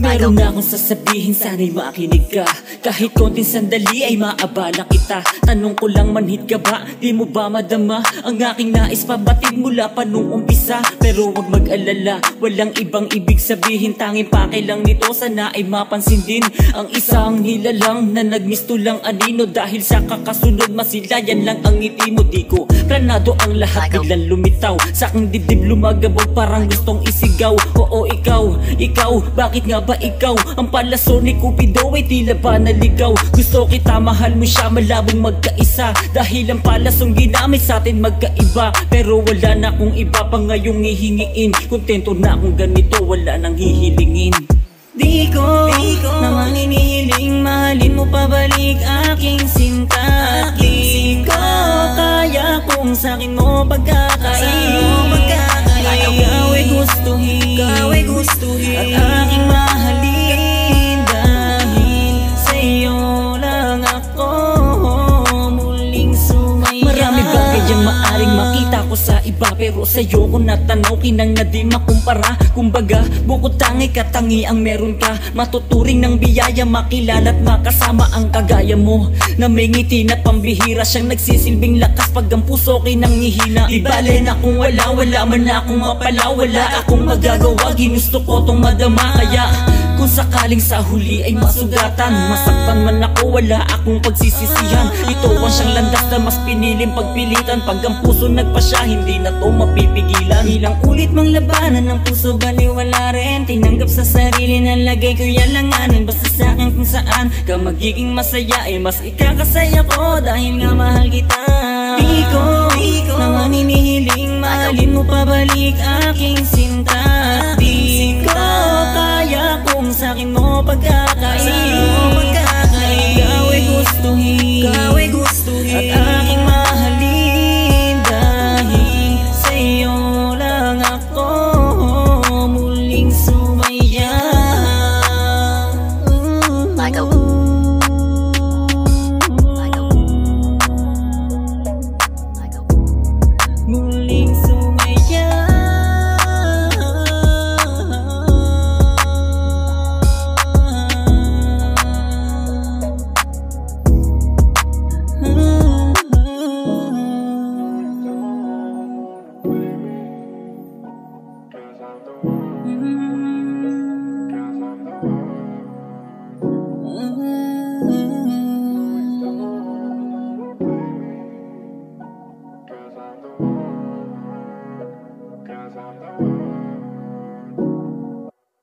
Meron na akong sasabihin, sana'y makinig ka. Kahit konting sandali ay maabala kita. Tanong ko lang, manhid ka ba? Di mo ba madama ang aking nais? Pabatid mula pa nung umpisa. Pero wag mag-alala, walang ibang ibig sabihin. Tanging pake lang nito, sana ay mapansin din. Ang isang nilalang na nagmisto lang anino. Dahil sa kakasunod masilayan lang ang ngiti mo. Di ko planado ang lahat, biglang lumitaw sa aking dibdib lumagabog, parang gustong isigaw. Oo, ikaw, bakit nga ba ikaw? Ang palaso ni Cupido ay tila ba naligaw? Gusto kita, mahal mo siya, malabong magkaisa. Dahil ang palasong ginamit sa atin magkaiba. Pero wala na akong iba pa ngayong hihingiin. Kontento na akong ganito, wala nang hihilingin. Di ko naman inihiling, mahalin mo pabalik aking sinta. Di ko kaya kung sa'kin mo pagkakain. Ikaw ay gustuhin at aking mahalin. Dahil sa'yo lang ako muling sumaya. Marami bagay ang maaring makita ko sa iba, pero sa'yo ko natanaw, kinang na di makumpara. Kumbaga, bukod tangi katangi ang meron ka. Matuturing ng biyaya, makilala at makasama ang kagaya mo. Na may ngiti na pambihira, siyang nagsisilbing lakas pag ang puso ko'y nangihina. Di bale na kung wala man na akong mapala. Wala akong magagawa, ginusto ko tong madama. Kaya kung sakaling sa huli ay masugatan, masaktan man ako, wala akong pagsisisihan. Ito ang siyang landas na mas piniling pagpilitan. Pag ang puso nagpasya, hindi na to mapipigilan. Ilang ulit mang labanan ng puso, baliwala rin. Tinanggap sa sarili na lagay ko yalanganin. Basta sa'kin kung saan ka magiging masaya, ay mas ikakasaya ko dahil nga mahal kita. Di ko naman inihiling, mahalin mo pabalik aking sinta. Di ko kaya kung sa'kin mo pagka